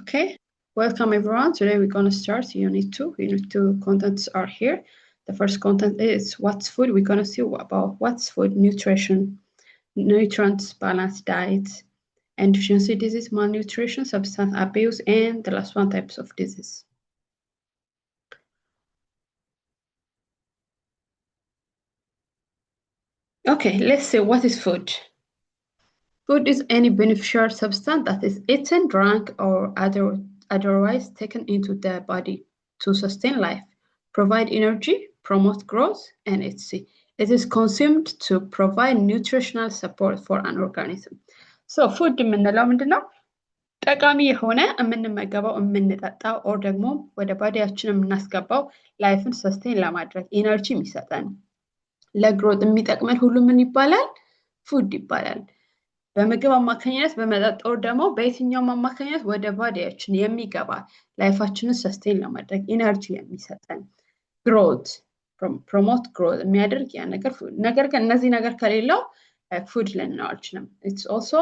Okay, welcome everyone. Today we're going to start Unit 2. Unit 2 contents are here. The first content is what's food. We're going to see about what's food, nutrition, nutrients, balanced diet, and deficiency disease, malnutrition, substance abuse, and the last one, types of disease. Okay, let's see what is food. Food is any beneficial substance that is eaten, drank, or otherwise taken into the body to sustain life, provide energy, promote growth, and etc. It is consumed to provide nutritional support for an organism. So food የምንለው ምንድነው? ጠቃሚ የሆነ የምንመገበው የምንጠጣው ኦር ደግሞ ወደ ባዲያችን የምናስገባው ላይፍን ሰስቴን ለማድረግ ኢነርጂ የሚሰጠን ለግሮት የሚጠቅመን ሁሉ ምን ይባላል? ፉድ ይባላል። በምግብ አማካኝነት በመጠጥ ኦር ደግሞ በየትኛውም አማካኝነት ወደ ባዲያችን የሚገባ ላይፋችንን ሰስቴን ለማድረግ ኢነርጂ የሚሰጠን ግሮት ፕሮሞት ግሮት የሚያደርግ ያ ነገር ፉድ። ነገር ግን እነዚህ ነገር ከሌለው ፉድ ልንለው አልችልም። It's also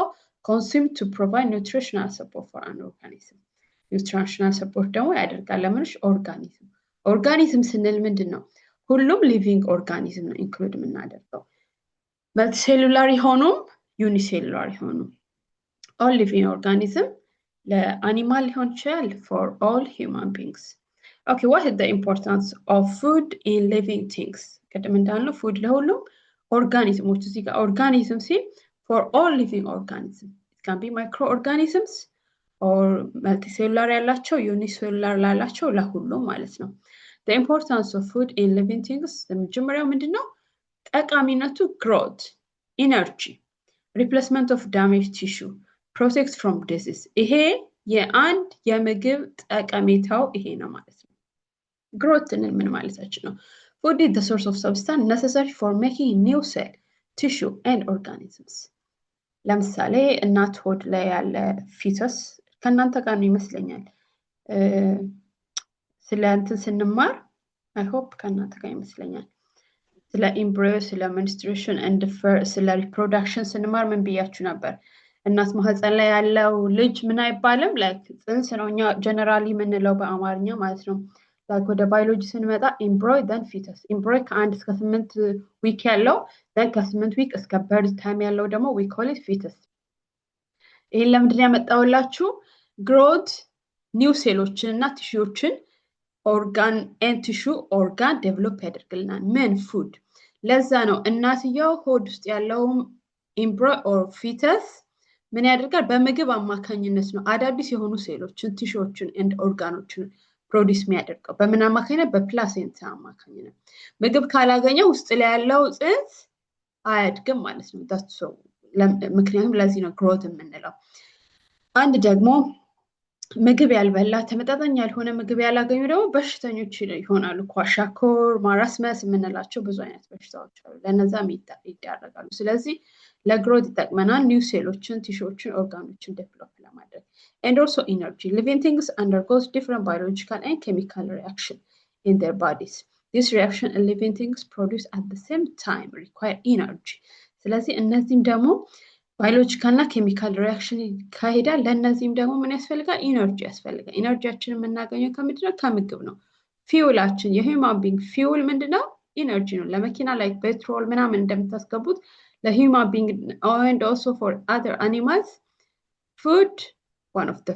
consumed to provide nutritional support for an organism. Nutritional support ደግሞ ያደርጋል ለምንሽ ኦርጋኒዝም ስንል ምንድን ነው? ሁሉም ሊቪንግ ኦርጋኒዝም ነው ኢንክሉድ የምናደርገው መልቲሴሉላር ሆኖም unicellular ሆኖ all living organism ለአኒማል ሊሆን ይችላል for all human beings. Okay, what is the importance of food in living things? ቅድም እንዳልነው ፉድ ለሁሉም ኦርጋኒዝሞች እዚህ ጋር ኦርጋኒዝም ሲል for all living organism. It can be microorganisms or multicellular ያላቸው unicellular ላላቸው ለሁሉም ማለት ነው። The importance of food in living things የመጀመሪያው ምንድነው? ጠቃሚነቱ growth, energy, replacement of damaged tissue, protects from disease. ይሄ የአንድ የምግብ ጠቀሜታው ይሄ ነው ማለት ነው። growth ምን ማለታችን ነው? Food is the source of substance necessary for making new cell, tissue and organisms. ለምሳሌ እናት ሆድ ላይ ያለ ፊተስ ከእናንተ ጋር ነው ይመስለኛል ስለ እንትን ስንማር I hope ከእናንተ ጋር ይመስለኛል ስለ ኢምብሪዮ ስለ menstruation and ስለ reproduction ስንማር ምን ብያችሁ ነበር? እናት ማህፀን ላይ ያለው ልጅ ምን አይባልም ላይክ ጽንስ ነው እኛ ጀነራሊ የምንለው በአማርኛ ማለት ነው። ላይክ ወደ ባዮሎጂ ስንመጣ embryo then fetus. embryo ከ1 እስከ 8 ዊክ ያለው then ከ8 ዊክ እስከ birth time ያለው ደግሞ we call it fetus. ይሄን ለምንድን ያመጣውላችሁ? growth new ሴሎችን እና ቲሹዎችን organ and tissue organ develop ያደርግልናል ምን food. ለዛ ነው እናትየው ሆድ ውስጥ ያለው embryo or fetus ምን ያደርጋል? በምግብ አማካኝነት ነው አዳዲስ የሆኑ ሴሎችን ቲሹዎችን and ኦርጋኖችን ፕሮዲዩስ የሚያደርገው በምን አማካኝነት? በፕላሴንታ አማካኝነት። ምግብ ካላገኘ ውስጥ ላይ ያለው ጽንስ አያድግም ማለት ነው። that's so ምክንያቱም ለዚህ ነው growth የምንለው። አንድ ደግሞ ምግብ ያልበላ ተመጣጣኝ ያልሆነ ምግብ ያላገኙ ደግሞ በሽተኞች ይሆናሉ። ኳሻኮር ማራስመስ የምንላቸው ብዙ አይነት በሽታዎች አሉ። ለነዛም ይዳረጋሉ። ስለዚህ ለግሮት ይጠቅመናል ኒው ሴሎችን ቲሹዎችን ኦርጋኖችን ዴቨሎፕ ለማድረግ and also energy. Living things undergoes different biological and chemical reaction in their bodies. This reaction in living things produce at the same time require energy. ስለዚህ እነዚህም ደግሞ ባዮሎጂካል እና ኬሚካል ሪአክሽን ካሄዳል ለነዚህም ደግሞ ምን ያስፈልጋል? ኢነርጂ ያስፈልጋል። ኢነርጂያችንን የምናገኘው ከምንድነው? ከምግብ ነው። ፊውላችን የሂውማን ቢንግ ፊውል ምንድነው? ኢነርጂ ነው። ለመኪና ላይ ፔትሮል ምናምን እንደምታስገቡት ለሂውማን ቢንግ and also for other animals food one of the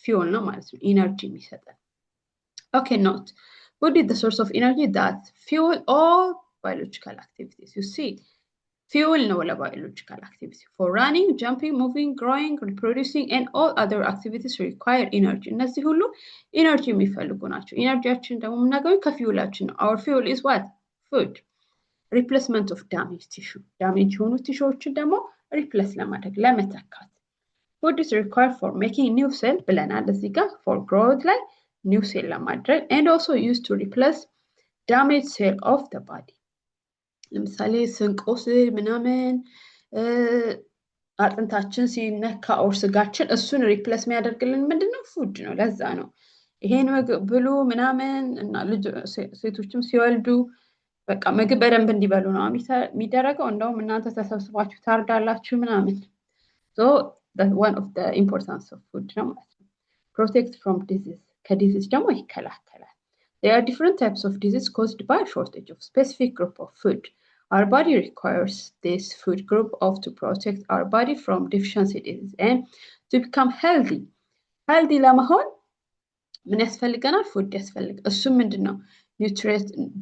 fuel ነው ማለት ነው ኢነርጂ የሚሰጠን። Okay, note. Food is the source of energy that fuel all biological activities. You see, fuel ነው ለbiological activity. For running, jumping, moving, growing, reproducing and all other activities require energy. እነዚህ ሁሉ ኢነርጂ የሚፈልጉ ናቸው። ኢነርጂያችን ደግሞ የምናገኘው ከፊውላችን ነው። Our fuel is what? Food. Replacement of damaged tissue. damage የሆኑ ቲሹዎችን ደግሞ replace ለማድረግ ለመተካት Food is required for making new cell ብለናል እዚህ ጋር for growth ላይ new cell ለማድረግ and also used to replace damaged cell of the body. ለምሳሌ ስንቆስል ምናምን አጥንታችን ሲነካ ኦር ስጋችን እሱን ሪፕሌስ የሚያደርግልን ምንድነው? ፉድ ነው። ለዛ ነው ይሄን ምግብ ብሉ ምናምን እና ልጅ ሴቶችም ሲወልዱ በቃ ምግብ በደንብ እንዲበሉ ነው የሚደረገው። እንደውም እናንተ ተሰብስባችሁ ታርዳላችሁ ምናምን so that's one of the importance of food ነው ማለት ነው። protect from disease ከዲዚዝ ደግሞ ይከላከላል። There are different types of disease caused by shortage of specific group of food. Our body requires this food group to protect our body from deficiency disease and to become healthy. Healthy ለመሆን ምን ያስፈልገናል? ፉድ ያስፈልጋል። እሱ ምንድነው?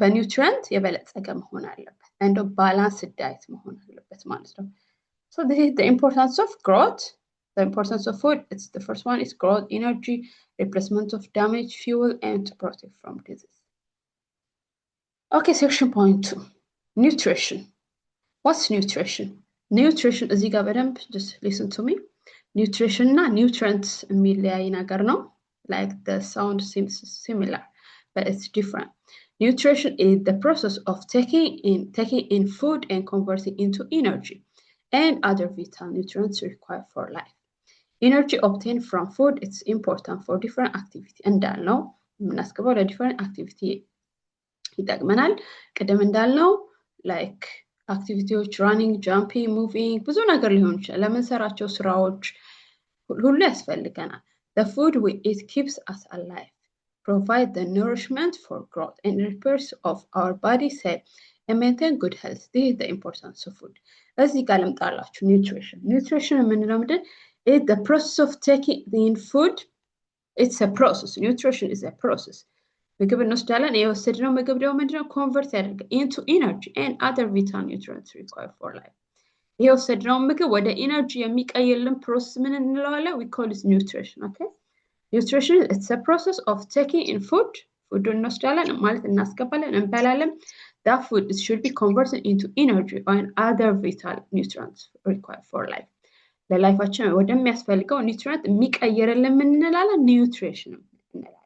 በኒውትሪየንት የበለጸገ መሆን አለበት and balanced diet መሆን አለበት ማለት ነው። So this is the importance of growth. The importance of food, the first one is growth, energy, replacement of damaged fuel, and to protect from disease. Okay, section point 2, nutrition. What's nutrition? Nutrition is just listen to me. Nutrition na nutrients የሚለያይ ነገር ነው. Like the sound seems similar, but it's different. Nutrition is the process of taking in food and converting into energy and other vital nutrients required for life. Energy obtained from food is important for different activity. እንዳልነው የምናስገባው ለዲፈረንት አክቲቪቲ ይጠቅመናል። ቅድም እንዳልነው like activities running, jumping, moving ብዙ ነገር ሊሆን ይችላል። ለምንሰራቸው ስራዎች ሁሉ ያስፈልገናል። The food we eat keeps us alive, provide the nourishment for growth and repairs of our body cell and maintain good health. This is the importance of food. እዚህ ጋር ልምጣላችሁ nutrition. Nutrition የምንለው ምንድን is the process of taking in food. It's a process. Nutrition is a process. ምግብ እንወስዳለን። የወሰድነው ምግብ ደግሞ ምንድነው? ኮንቨርት ያደርጋል into energy and other vital nutrients required for life. የወሰድነው ምግብ ወደ ኢነርጂ የሚቀይርልን ፕሮሰስ ምን እንለዋለን? We call it nutrition. Okay? Nutrition is a process of taking in food. ፉድ እንወስዳለን ማለት እናስገባለን፣ እንበላለን. That food should be converted into energy and other vital nutrients required for life. ለላይፋችን ወደሚያስፈልገው ኒውትሪየንት የሚቀይርልን ምን እንላለን? ኒውትሪሽን እንላለን።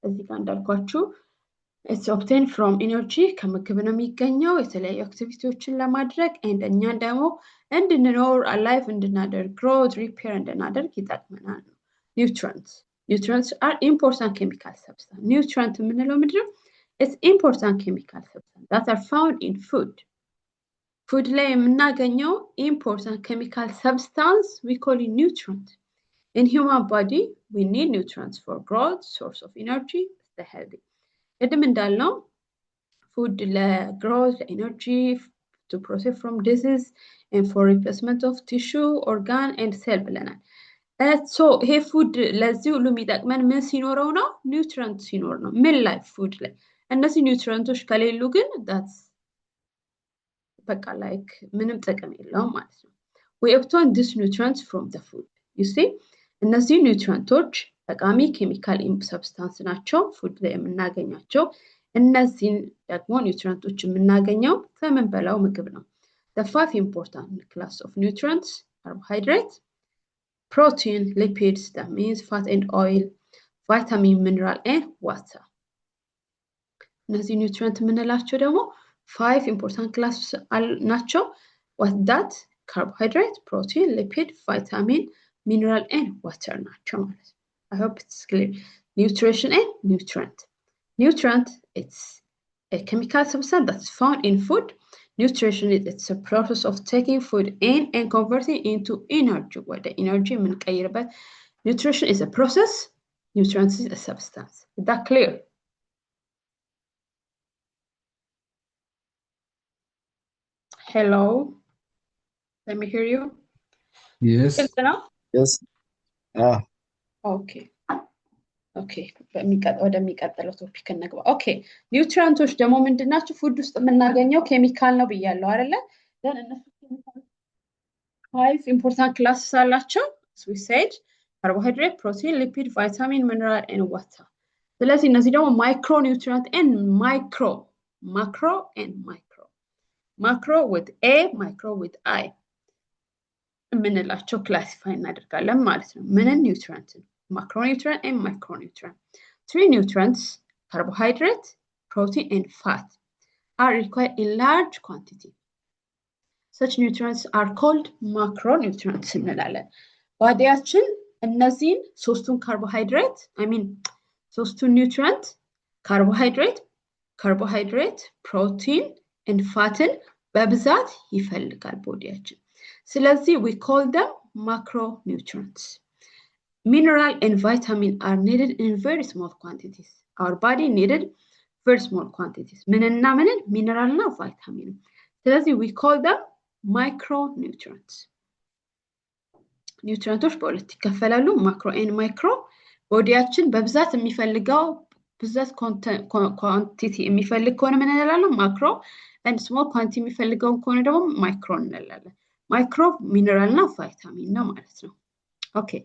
እዚህ ጋር እንዳልኳችሁ it's obtained from energy ከምግብ ነው የሚገኘው የተለያዩ አክቲቪቲዎችን ለማድረግ እንደኛ ደግሞ እንድንኖር alive እንድናደርግ growth repair እንድናደርግ ይጠቅመናል። Nutrients are important chemical substance. Nutrient የምንለው ምንድነው? It's important chemical substance that are found in food. Food ላይ የምናገኘው important chemical substance we call it nutrient. In human body, we need nutrients for growth, source of energy, stay healthy. ቅድም እንዳልነው food ለgrowth, energy, to protect from disease, and for replacement of tissue, organ, and cell ብለናል። So ይሄ food ለዚህ ሁሉ የሚጠቅመን ምን ሲኖረው ነው? nutrient ሲኖር ነው። ምን ላይ? food ላይ። እነዚህ ኒውትሪየንቶች ከሌሉ ግን that's በቃ like ምንም ጥቅም የለውም ማለት ነው። We obtain these nutrients from the food. You see? እነዚህ ኒውትሪየንቶች ጠቃሚ ኬሚካል ሰብስታንስ ናቸው ፉድ ላይ የምናገኛቸው። እነዚህን ደግሞ ኒውትሪየንቶች የምናገኘው ከምንበላው ምግብ ነው። The 5 important class of nutrients: carbohydrates, protein, lipids, that means fat and oil, vitamin, mineral, and water. እነዚህ ኒውትሪየንት የምንላቸው ደግሞ 5 important classes ናቸው። What that? Carbohydrate, protein, lipid, vitamin, mineral, and water ናቸው ማለት ነው። I hope it's clear. Nutrition and nutrient. Nutrient, it's a chemical substance that's found in food. Nutrition is it's a process of taking food in and converting into energy. What the energy የምንቀይርበት. Nutrition is a process. Nutrient is a substance. Is that clear? Hello. Let me hear you. Yes. Yes. Okay. ወደሚቀጥለው ቶፒክ እንግባ። ኦኬ ኒውትሪየንቶች ደግሞ ምንድናቸው? ፉድ ውስጥ የምናገኘው ኬሚካል ነው ብያለሁ አይደለ? then እነሱ ኬሚካል 5 important classes አላቸው። as we said carbohydrate, protein, lipid, vitamin, mineral, and water. ስለዚህ እነዚህ ደግሞ micro nutrient and macro and micro. Macro with A, micro with I የምንላቸው ክላሲፋይ እናደርጋለን ማለት ነው። ምንን? ኒውትሪየንት macronutrient and micronutrient. 3 nutrients, carbohydrate, protein, and fat, are required in large quantity. Such nutrients are called macronutrients እንላለን። ባዲያችን እነዚህን ሶስቱን ካርቦሃይድሬት ሶስቱን ኒውትሪየንት ካርቦሃይድሬት፣ ፕሮቲን and ፋትን በብዛት ይፈልጋል ቦዲያችን። ስለዚህ we call them macronutrients. mineral and vitamin are needed in very small quantities. Our body needed very small quantities. ምንና ምንን ሚነራል እና ቫይታሚን። ስለዚህ we call them micronutrients. ኒውትሪየንቶች በሁለት ይከፈላሉ፣ ማክሮ ኤንድ ማይክሮ። ቦዲያችን በብዛት የሚፈልገው ብዛት ኳንቲቲ የሚፈልግ ከሆነ ምን እንላለን? ማክሮ። and small quantity የሚፈልገው ከሆነ ደግሞ ማይክሮ እንላለን። ማይክሮ ሚነራል እና ቫይታሚን ነው ማለት ነው። Okay.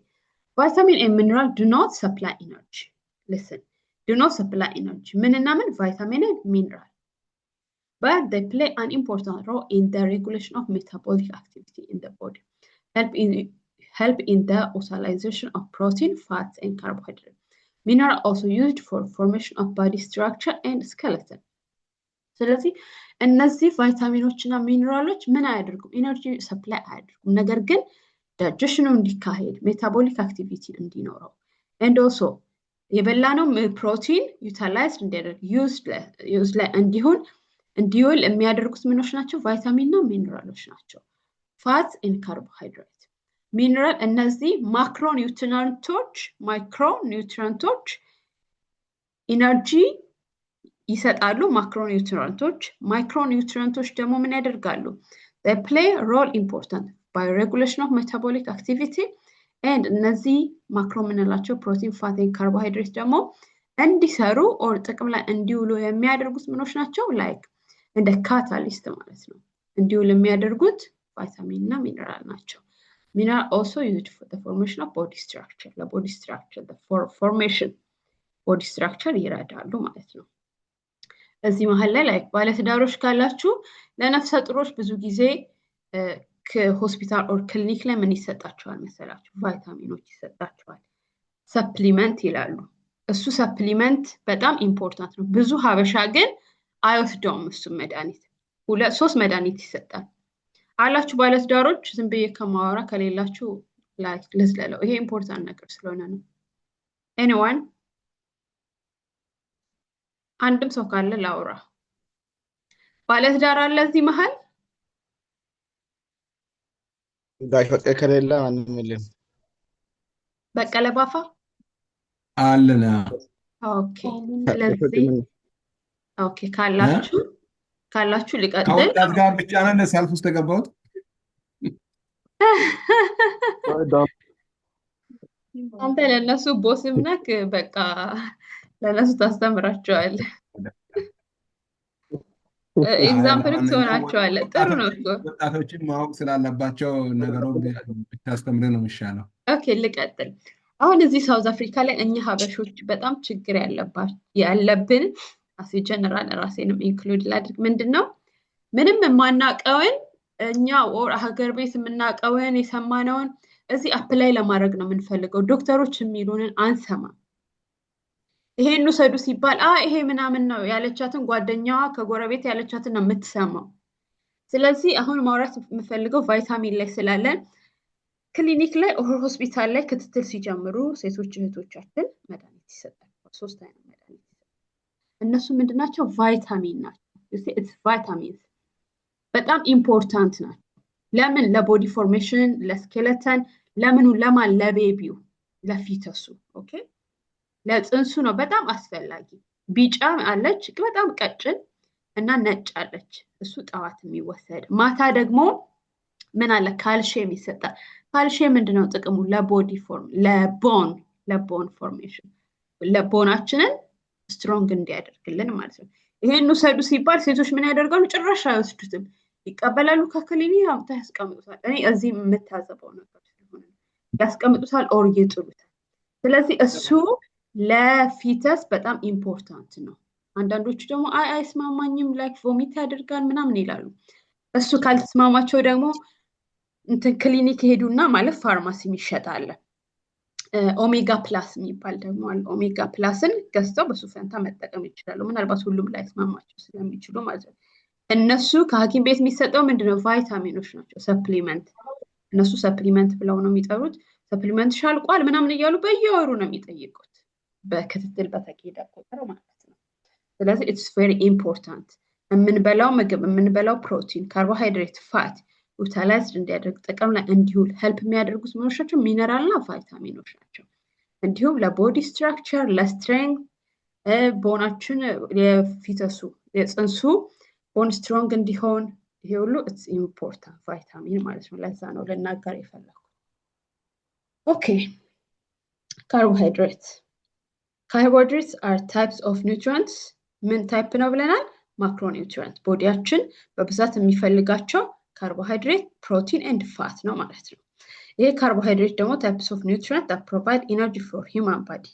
Vitamin and mineral do not supply energy. Listen, do not supply energy. ምንና ምን? Vitamin and mineral. But they play an important role in the regulation of metabolic activity in the body. Help in the utilization of protein, fats, and carbohydrates. Mineral also used for formation of body structure and skeleton. ስለዚህ እነዚህ ቫይታሚኖችና ሚነራሎች ምን አያደርጉም? ኢነርጂ ሰፕላይ አያደርጉም። ነገር ግን digestion እንዲካሄድ ሜታቦሊክ አክቲቪቲ እንዲኖረው and also የበላነው ፕሮቲን ዩቲላይዝድ እንዲያደርግ ዩዝ ላይ እንዲውል የሚያደርጉት ምኖች ናቸው? ቫይታሚን እና ሚነራሎች ናቸው። ፋት and ካርቦሃይድሬት። ሚነራል እነዚህ ማክሮ ኒውትሪየንቶች ኢነርጂ ይሰጣሉ። ማክሮ ኒውትሪየንቶች። ማይክሮ ኒውትሪየንቶች ደግሞ ምን ያደርጋሉ? they play a role important by regulation of metabolic activity and እነዚህ ማክሮ ምንላቸው ፕሮቲን ፋት and ካርቦሃይድሬት ደግሞ እንዲሰሩ or ጥቅም ላይ እንዲውሉ የሚያደርጉት ምኖች ናቸው? ላይክ እንደ ካታሊስት ማለት ነው። እንዲውሉ የሚያደርጉት ቫይታሚን እና ሚነራል ናቸው። ሚነራል also used for the formation of body structure. ለቦዲ ስትራክቸር formation ቦዲ ስትራክቸር ይረዳሉ ማለት ነው። እዚህ መሃል ላይ ላይክ ባለትዳሮች ካላችሁ ለነፍሰ ጡሮች ብዙ ጊዜ ከሆስፒታል ኦር ክሊኒክ ላይ ምን ይሰጣቸዋል መሰላችሁ? ቫይታሚኖች ይሰጣቸዋል። ሰፕሊመንት ይላሉ። እሱ ሰፕሊመንት በጣም ኢምፖርታንት ነው። ብዙ ሀበሻ ግን አይወስደውም። እሱ መድኃኒት 2-3 መድኃኒት ይሰጣል አላችሁ ባለትዳሮች። ዝም ብዬ ከማወራ ከሌላችሁ ላይክ ልዝለለው። ይሄ ኢምፖርታንት ነገር ስለሆነ ነው። ኤኒዋን አንድም ሰው ካለ ላውራ። ባለትዳር አለ እዚህ መሃል? ጋሽ በቀለ ከሌለ ማንም የለም። በቀለ ባፋ አለና ኦኬ። ስለዚህ ኦኬ ካላችሁ ልቀጥል። ከወጣት ጋር ብቻ ነው ሰልፍ ውስጥ ተገባሁት። አንተ ለነሱ ቦስም ነክ በቃ ለነሱ ታስተምራቸዋለህ። ኤግዛምፕልም ትሆናቸዋለህ። ጥሩ ነው እኮ ወጣቶችን ማወቅ ስላለባቸው ነገሩን ብታስተምር ነው የሚሻለው። ኦኬ ልቀጥል። አሁን እዚህ ሳውዝ አፍሪካ ላይ እኛ ሀበሾች በጣም ችግር ያለብን አስ ጀነራል ራሴንም ኢንክሉድ ላድርግ። ምንድነው ምንም የማናውቀውን እኛ ኦር ሀገር ቤት የምናውቀውን የሰማነውን እዚህ አፕላይ ለማድረግ ነው የምንፈልገው። ዶክተሮች የሚሉንን አንሰማም። ይሄን ውሰዱ ሲባል ይሄ ምናምን ነው ያለቻትን ጓደኛዋ ከጎረቤት ያለቻትን ነው የምትሰማው። ስለዚህ አሁን ማውራት የምፈልገው ቫይታሚን ላይ ስላለን ክሊኒክ ላይ ኦር ሆስፒታል ላይ ክትትል ሲጀምሩ ሴቶች እህቶቻችን መድኃኒት ይሰጣል። 3 አይነት መድኃኒት ይሰጣል። እነሱ ምንድናቸው? ቫይታሚን ናቸው። it's vitamins በጣም ኢምፖርታንት ናቸው። ለምን? ለቦዲ ፎርሜሽን፣ ለስኬለተን፣ ለማን? ለቤቢው፣ ለፊተሱ። ኦኬ ለጽንሱ ነው በጣም አስፈላጊ። ቢጫ አለች በጣም ቀጭን እና ነጭ አለች። እሱ ጠዋት የሚወሰድ። ማታ ደግሞ ምን አለ? ካልሲየም ይሰጣል። ካልሲየም ምንድነው ጥቅሙ? ለቦዲ ፎርም ለቦን ፎርሜሽን ለቦናችንን ስትሮንግ እንዲያደርግልን ማለት ነው። ይሄን ውሰዱ ሲባል ሴቶች ምን ያደርጋሉ? ጭራሽ አይወስዱትም። ይቀበላሉ ከክሊኒክ አምጥተው ያስቀምጡታል። እኔ እዚህ የምታዘበው ነገር ስለሆነ ያስቀምጡታል ኦር ይጥሉታል። ስለዚህ እሱ ለፊተስ በጣም ኢምፖርታንት ነው። አንዳንዶቹ ደግሞ አይስማማኝም ላይክ ቮሚት ያደርጋል ምናምን ይላሉ። እሱ ካልተስማማቸው ደግሞ እንትን ክሊኒክ ሄዱና ማለት ፋርማሲ ይሸጣል። ኦሜጋ ፕላስ የሚባል ደግሞ አለ። ኦሜጋ ፕላስን ገዝተው በሱ ፈንታ መጠቀም ይችላሉ። ምናልባት ሁሉም ላይስማማቸው ስለሚችሉ ማለት ነው። እነሱ ከሐኪም ቤት የሚሰጠው ምንድነው? ቫይታሚኖች ናቸው። ሰፕሊመንት እነሱ ሰፕሊመንት ብለው ነው የሚጠሩት። ሰፕሊመንት ሻልቋል ምናምን እያሉ በየወሩ ነው የሚጠይቁት በክትትል በተካሄደ ቁጥር ማለት ነው። ስለዚህ it's very important የምንበላው ምግብ የምንበላው ፕሮቲን፣ ካርቦሃይድሬት፣ ፋት ዩቲላይዝድ እንዲያደርግ ጥቅም ላይ እንዲውል ሄልፕ የሚያደርጉት ምኖች ናቸው? ሚነራልና ቫይታሚኖች ናቸው። እንዲሁም ለቦዲ ስትራክቸር፣ ለስትሬንግዝ ቦናችን የፊተሱ የፅንሱ ቦን ስትሮንግ እንዲሆን ይሄ ሁሉ ኢትስ ኢምፖርታንት ቫይታሚን ማለት ነው። ለዛ ነው ልናገር የፈለኩት። ኦኬ carbohydrates are types of nutrients ምን ታይፕ ነው ብለናል? ማክሮኒውትሪየንት ቦዲያችን በብዛት የሚፈልጋቸው ካርቦሃይድሬት፣ ፕሮቲን ኤንድ ፋት ነው ማለት ነው። ይሄ ካርቦሃይድሬት ደግሞ types of nutrients that provide energy for human body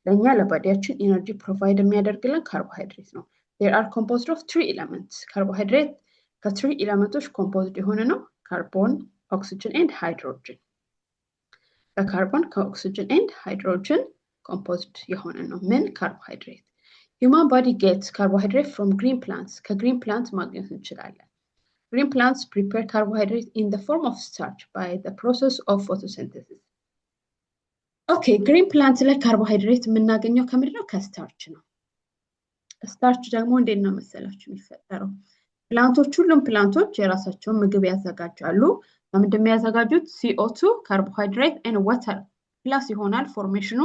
ለኛ ለባዲያችን ኤነርጂ ፕሮቫይድ የሚያደርግልን ካርቦሃይድሬት ነው። there are composed of 3 elements ካርቦሃይድሬት ከ3 ኤሌመንቶች ኮምፖዝድ የሆነ ነው። ካርቦን፣ ኦክሲጅን ኤንድ ሃይድሮጅን ከካርቦን ከኦክሲጅን ኤንድ ሃይድሮጅን composed የሆነ ነው። ምን ካርቦሃይድሬት human body gets carbohydrate from green plants ከgreen plants ማግኘት እንችላለን። green plants prepare carbohydrate in the form of starch by the process of photosynthesis ኦኬ green plant ላይ ካርቦሃይድሬት የምናገኘው ከምንድነው? ከስታርች ነው። ስታርች ደግሞ እንዴት ነው መሰላችሁ የሚፈጠረው? ፕላንቶች ሁሉም ፕላንቶች የራሳቸውን ምግብ ያዘጋጃሉ። ለምንድን ነው ያዘጋጁት? CO2 ካርቦሃይድሬት ኤንድ ዋተር ፕላስ ይሆናል ፎርሜሽኑ።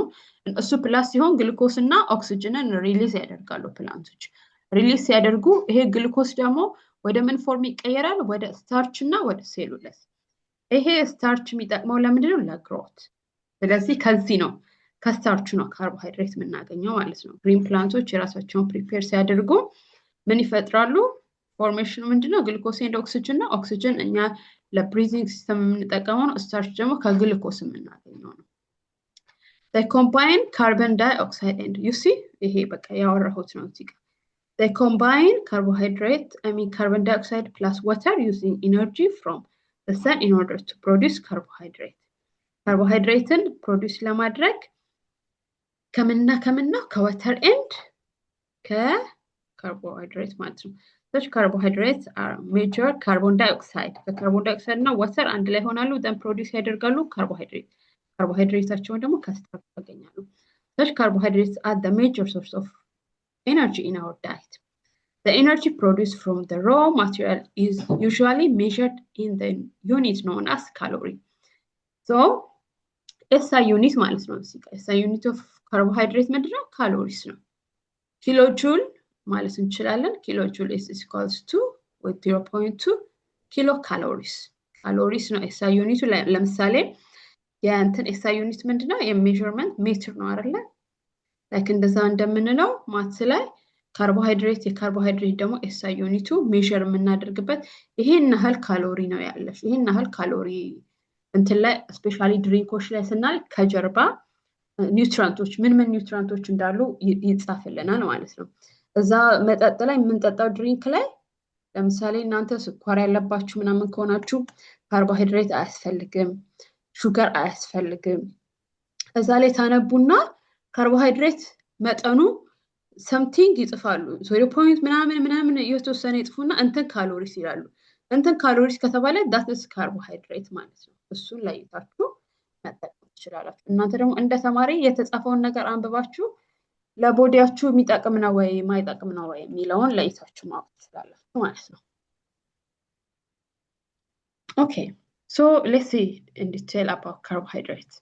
እሱ ፕላስ ሲሆን ግሉኮስ እና ኦክሲጅንን ሪሊዝ ያደርጋሉ ፕላንቶች። ሪሊዝ ሲያደርጉ ይሄ ግሉኮስ ደግሞ ወደ ምን ፎርም ይቀየራል? ወደ ስታርች እና ወደ ሴሉለስ። ይሄ ስታርች የሚጠቅመው ለምንድን ነው? ለግሮት። ስለዚህ ከዚህ ነው ከስታርች ነው ካርቦሃይድሬት የምናገኘው ማለት ነው። ግሪን ፕላንቶች የራሳቸውን ፕሪፔር ሲያደርጉ ምን ይፈጥራሉ? ፎርሜሽኑ ምንድነው? ግሉኮስ ኤንድ ኦክሲጅን ነው። ኦክሲጅን እኛ ለብሪዚንግ ሲስተም የምንጠቀመው ነው። ስታርች ደግሞ ከግሉኮስ የምናገኘው ነው። they combine carbon dioxide and you see ይሄ በቃ ያወራሁት ነው እዚህ ጋር they combine carbon dioxide plus water using energy from the sun in order to produce carbohydrate ካርቦሃይድሬትን ፕሮዲዩስ ለማድረግ ከምንና ከዋተር ኤንድ ከካርቦሃይድሬት ማለት ነው። such carbohydrates are major carbon dioxide ከካርቦን ዳይኦክሳይድ እና ዋተር አንድ ላይ ሆናሉ then produce ያደርጋሉ ካርቦሃይድሬት ካርቦሃይድሬታቸውን ደግሞ ከስታርች ያገኛሉ። such carbohydrates are the major source of energy in our diet. The energy produced from the raw material is usually measured in the unit known as calorie. So SI unit ማለት ነው። SI unit of carbohydrate ምንድነው? ካሎሪስ ነው። ኪሎጁል ማለት እንችላለን። ኪሎጁል is equals to with 0.2 ኪሎ ካሎሪስ ካሎሪስ ነው SI ዩኒቱ። ለምሳሌ የእንትን SI ዩኒት ምንድነው? የሜዠርመንት ሜትር ነው አይደለ? ላይክ እንደዛ እንደምንለው ማትስ ላይ ካርቦሃይድሬት የካርቦሃይድሬት ደግሞ SI ዩኒቱ ሜዠር የምናደርግበት ይሄን ያህል ካሎሪ ነው ያለሽ። ይሄን ያህል ካሎሪ እንትን ላይ ስፔሻሊ ድሪንኮች ላይ ስናል ከጀርባ ኒውትሪየንቶች ምን ኒውትሪየንቶች እንዳሉ ይጻፍልናል ማለት ነው። እዛ መጠጥ ላይ የምንጠጣው ድሪንክ ላይ ለምሳሌ እናንተ ስኳር ያለባችሁ ምናምን ከሆናችሁ ካርቦሃይድሬት አያስፈልግም፣ ሹገር አያስፈልግም። እዛ ላይ ታነቡና ካርቦሃይድሬት መጠኑ something ይጽፋሉ 0. ምናምን የተወሰነ ይጽፉና እንትን ካሎሪስ ይላሉ። እንትን ካሎሪስ ከተባለ that is carbohydrate ማለት ነው። እሱን ለይታችሁ መጠቀም ትችላላችሁ። እናንተ ደግሞ እንደ ተማሪ የተጻፈውን ነገር አንብባችሁ ለቦዲያችሁ የሚጠቅም ነው ወይ ማይጠቅም ነው ወይ የሚለውን ለይታችሁ ማወቅ ትችላላችሁ ማለት ነው። Okay, so let's see in detail about carbohydrates.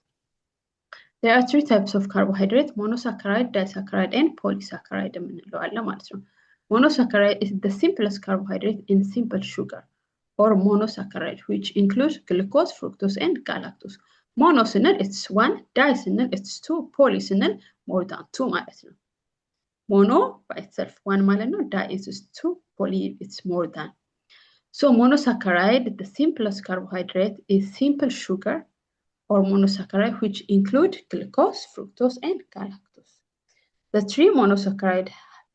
There are 3 types of carbohydrate: monosaccharide, disaccharide and polysaccharide የምንለው አለ ማለት ነው። Monosaccharide is the simplest carbohydrate in simple sugar or monosaccharide which includes glucose, fructose and galactose. Mono ስንል it's 1, di ስንል it's 2, poly ስንል more than 2 ማለት ነው። Mono by itself 1 ማለት ነው። Di is 2, poly it's more than. So monosaccharide, the simplest carbohydrate, is simple sugar or monosaccharide which include glucose, fructose and galactose. The 3 monosaccharide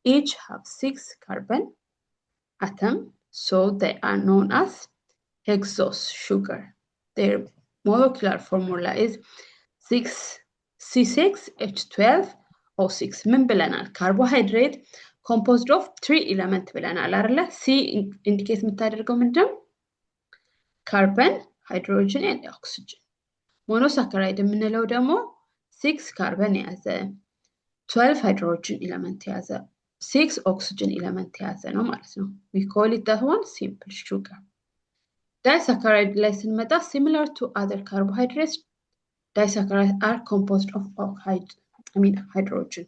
each have 6 carbon atoms, so they are known as hexose sugar. Their molecular formula is 6C6H12O6. ምን ብለናል? carbohydrate composed of 3 elements ብለናል አይደለ? C indicate የምታደርገው ምንድነው? carbon, hydrogen and oxygen. monosaccharide የምንለው ደግሞ 6 carbon የያዘ 12 hydrogen element የያዘ 6 oxygen element የያዘ ነው ማለት ነው። we call it that one simple sugar. Disaccharide ላይ ስንመጣ similar to other carbohydrates, disaccharides are composed of hydrogen,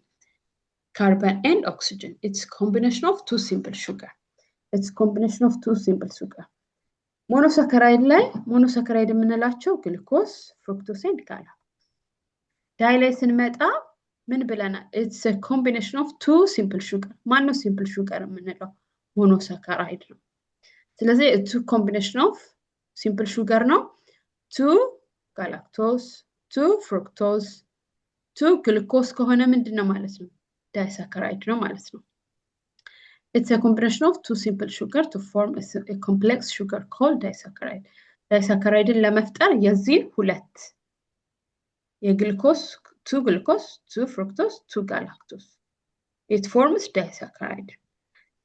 carbon and oxygen. It's a combination of two simple sugar. Monosaccharide ላይ monosaccharide የምንላቸው ግሉኮስ፣ ፍሩክቶስ and ጋላክቶስ። ዳይ ላይ ስንመጣ ምን ብለናል? It's a combination of two simple sugar. ማነው simple sugar የምንለው? monosaccharide ነው። ስለዚህ it's a combination of simple sugar ነው። 2 galactose, 2 fructose, 2 glucose ከሆነ ምንድነው ማለት ነው? disaccharide ነው ማለት ነው። It's a combination of two simple sugar to form a complex sugar called disaccharide. Disaccharideን ለመፍጠር የዚህ ሁለት የግሉኮስ 2 glucose, 2 fructose, 2 galactose. It forms disaccharide.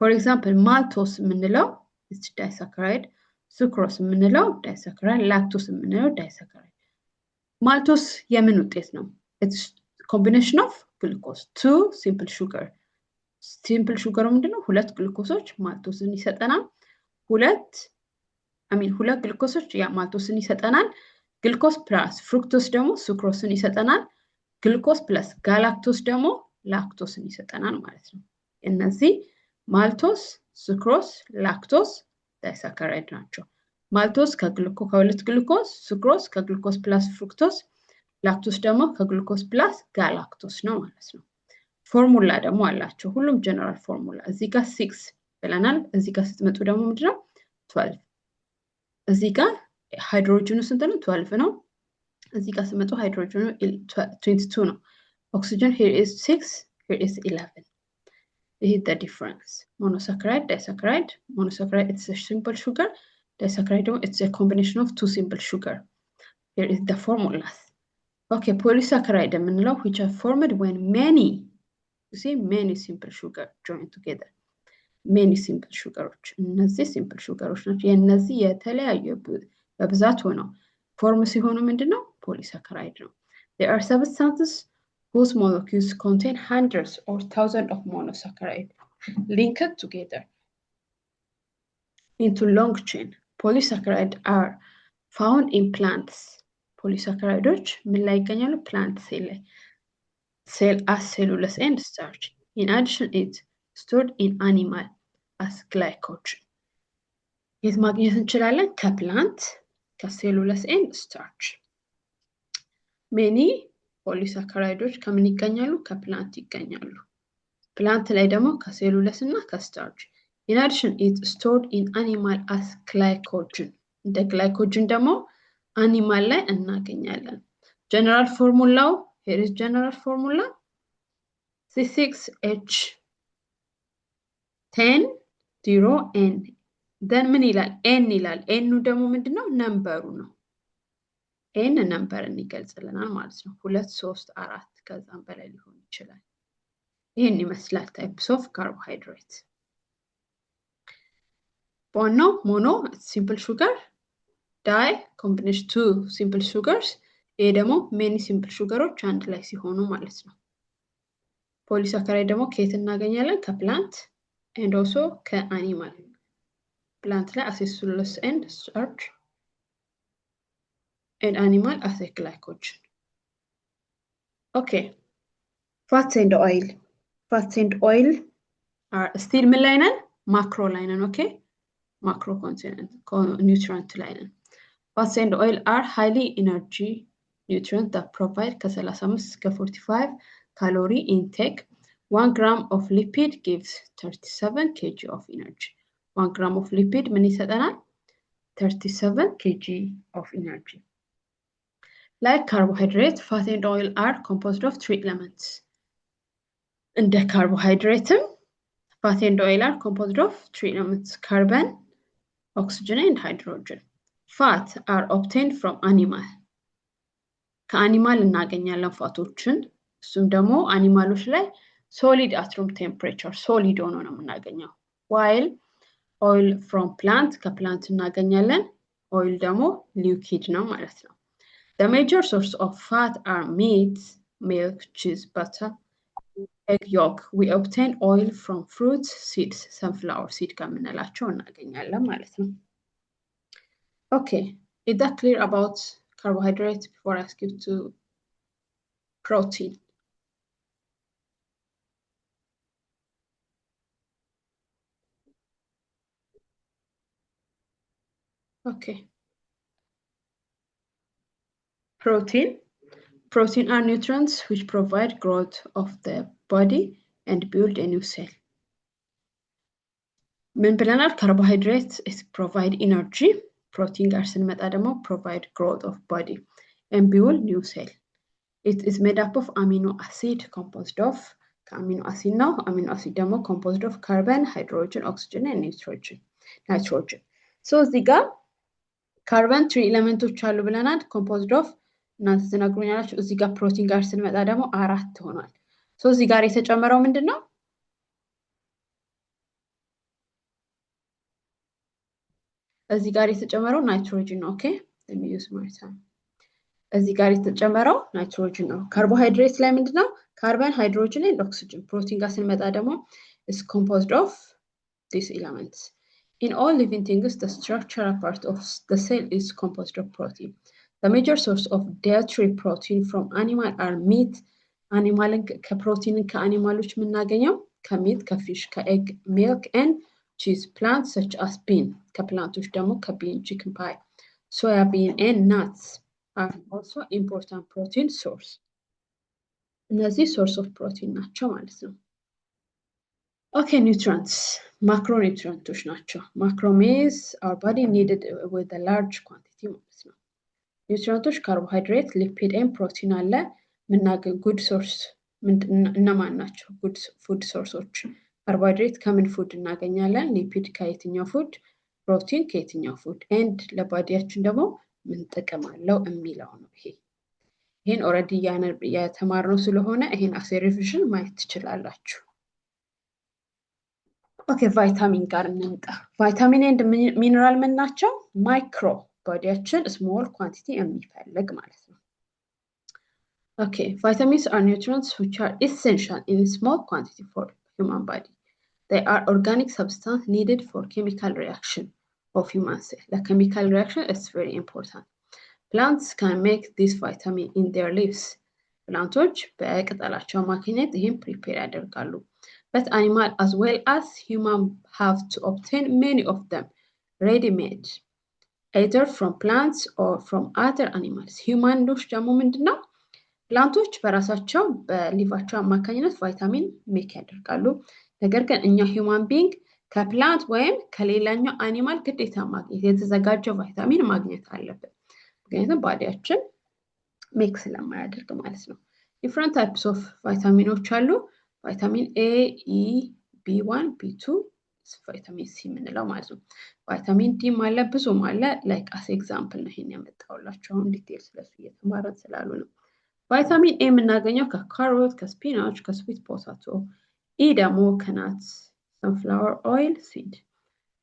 For example, maltose የምንለው it's disaccharide, sucrose የምንለው disaccharide, lactose የምንለው disaccharide. maltose የምን ውጤት ነው? It's combination of glucose, 2 simple sugar. simple sugar ምንድነው? ሁለት ግሉኮሶች ማልቶስን ይሰጠናል። ሁለት ግሉኮሶች ማልቶስን ይሰጠናል። ግሉኮስ ፕላስ ፍሩክቶስ ደግሞ ሱክሮስን ይሰጠናል። ግሉኮስ ፕላስ ጋላክቶስ ደግሞ ላክቶስን ይሰጠናል ማለት ነው። እነዚህ ማልቶስ፣ ሱክሮስ፣ ላክቶስ ዳይሳካራይድ ናቸው። ማልቶስ ከሁለት ግሉኮስ፣ ሱክሮስ ከግሉኮስ ፕላስ ፍሩክቶስ፣ ላክቶስ ደግሞ ከግሉኮስ ፕላስ ጋላክቶስ ነው ማለት ነው። ፎርሙላ ደግሞ አላቸው። ሁሉም ጀነራል ፎርሙላ። እዚህ ጋር 6 ብለናል። እዚህ ጋር ስትመጡ ደግሞ ምንድነው? 12። እዚህ ጋር ሃይድሮጅኑ ስንት ነው? 12 ነው። እዚህ ጋር ስትመጡ ሃይድሮጅኑ 22 ነው። ኦክሲጅን here is 6, here is 11. This is the difference. Monosaccharide, disaccharide. Monosaccharide it's a simple sugar. Disaccharide it's a combination of two simple sugar. Here is the formulas. Okay, polysaccharide የምንለው which are formed when many simple sugar join together. Many simple sugars. እነዚህ simple sugars ናቸው። የነዚህ የተለያዩ በብዛት ሆነው ፎርም ሲሆኑ ምንድነው? polysaccharide ነው። There are substances whose molecules contain hundreds or thousands of monosaccharide linked together into long chain. Polysaccharide are found in plants. polysaccharides ምን ላይ ይገኛሉ? plant cell ላይ cell as cellulose and starch. In addition, it's stored in animal as glycogen. የት ማግኘት እንችላለን? ከፕላንት ከሴሉለስ and starch. Many polysaccharides ከምን ይገኛሉ? ከፕላንት ይገኛሉ። ፕላንት ላይ ደግሞ ከሴሉለስ እና ከስታርች። In addition, it's stored in animal as glycogen. እንደ glycogen ደግሞ animal ላይ እናገኛለን። General formula. Here is general formula. C6H10 then ምን ይላል? n ይላል። n ደግሞ ምንድነው? ነምበሩ ነው። n ነምበርን ይገልጽልናል ማለት ነው። 2 3 4 ከዛም በላይ ሊሆን ይችላል። ይሄን ይመስላል types of carbohydrate. mono simple sugar, di combination two simple sugars. ይሄ ደግሞ many simple sugarዎች አንድ ላይ ሲሆኑ ማለት ነው። polysaccharide ደግሞ ከየት እናገኛለን? ከፕላንት and also ከአኒማል። plant ላይ as cellulose and starch and animal as a glycogen. Okay, fats and oil. Fats and oil are still ምን ላይ ነን? ማክሮ ላይ ነን። okay, macro nutrient ላይ ነን። Fats and oil are highly energy nutrients that provide ከ35 እስከ 45 calorie intake. 1 gram of lipid gives 37 kg of energy. 1 gram of lipid ምን ይሰጠናል? 37 kg of energy. Like carbohydrates, fat and oil are composed of 3 elements. እንደ carbohydrate, fat and oil are composed of 3 elements: carbon, oxygen and hydrogen. Fat are obtained from animal. ከአኒማል እናገኛለን ፋቶችን። እሱም ደግሞ አኒማሎች ላይ solid at room temperature solid ሆኖ ነው የምናገኘው። while oil from plant ከፕላንት እናገኛለን። oil ደግሞ liquid ነው ማለት ነው። The major source of fat are meat, milk, cheese, butter, egg yolk. We obtain oil from fruits, seeds, sunflower seed ከምንላቸው እናገኛለን ማለት ነው። Okay, is that clear about carbohydrates before I skip to protein? Okay. Protein are nutrients which provide growth of the body and build a new cell. ምን ብለናል? Carbohydrates is provide energy. Protein ጋር ስንመጣ ደግሞ provide growth of body and build new cell. It is made up of amino acid composed of ከአሚኖ አሲድ ነው። አሚኖ አሲድ ደግሞ composed of carbon, hydrogen, oxygen and nitrogen. So እዚህ ጋር ካርበን 3 ኤሌመንቶች አሉ ብለናል composed of እናንተ ትነግሩኛላችሁ። እዚህ ጋር ፕሮቲን ጋር ስንመጣ ደግሞ 4 ሆኗል። ሶ እዚህ ጋር የተጨመረው ምንድነው? እዚህ ጋር የተጨመረው ናይትሮጅን ነው። ኦኬ let me use my time. እዚህ ጋር የተጨመረው ናይትሮጅን ነው። ካርቦሃይድሬት ላይ ምንድነው? ካርበን፣ ሃይድሮጅን and oxygen. ፕሮቲን ጋር ስንመጣ ደግሞ is composed of these elements. In all living things, the structural part of the cell is composed of protein. The major source of dietary protein from animal are meat. Animal ከፕሮቲን ከአኒማሎች የምናገኘው ከሚት፣ ከፊሽ፣ ከኤግ፣ milk and cheese. Plants such as bean ከፕላንቶች ደግሞ ከbean, chicken pie, soya bean and nuts are also important protein source. እነዚህ source of protein ናቸው ማለት ነው። Okay, nutrients. Macronutrients ናቸው። Macro means our body needed with a large quantity ማለት ነው። ኒውትሪየንቶች ካርቦሃይድሬት፣ ሊፒድ and ፕሮቲን አለ። ምናገኝ good source እነማን ናቸው? good food sourceዎች ካርቦሃይድሬት ከምን ፉድ እናገኛለን? ሊፒድ ከየትኛው ፉድ? ፕሮቲን ከየትኛው ፉድ? and ለባዲያችን ደግሞ ምን ጥቅም አለው የሚለው ነው። ይሄን ኦሬዲ የተማርነው ስለሆነ ይሄን አስ ሪቪዥን ማየት ትችላላችሁ። ኦኬ ቫይታሚን ጋር እንምጣ። ቫይታሚን ኤንድ ሚነራል ምን ናቸው? ማይክሮ ቦዲያችን ስሞል ኳንቲቲ የሚፈልግ ማለት ነው። ኦኬ vitamins are nutrients which are essential in small quantity for human body. They are organic substance needed for chemical reaction of human cell. The chemical reaction is very important. Plants can make this vitamin in their leaves. Plants በቅጠላቸው አማካኝነት ይሄን prepare ያደርጋሉ. But animal as well as human have to obtain many of them ready-made, either from plants or from other animals. Humans ደግሞ ምንድነው? ፕላንቶች በራሳቸው በሊቫቸው አማካኝነት ቫይታሚን ሜክ ያደርጋሉ። ነገር ግን እኛ ሂውማን ቢንግ ከፕላንት ወይም ከሌላኛው አኒማል ግዴታ ማግኘት የተዘጋጀ ቫይታሚን ማግኘት አለብን። ምክንያቱም ባዲያችን ሜክ ስለማያደርግ ማለት ነው። different types of ቫይታሚኖች አሉ። ቫይታሚን ኤ፣ ኢ፣ ቢ1፣ ቢ2 ቫይታሚን ሲ የምንለው ማለት ነው። ቫይታሚን ዲ አለ፣ ብዙም አለ። ላይክ አስ ኤግዛምፕል ነው ይሄን ያመጣሁላችሁ። አሁን ዲቴል ስለሱ እየተማረን ስላሉ ነው። ቫይታሚን ኤ የምናገኘው ከካሮት፣ ከስፒናች፣ ከስዊት ፖታቶ። ኢ ደግሞ ከናትስ፣ ሰንፍላወር ኦይል ሲድ።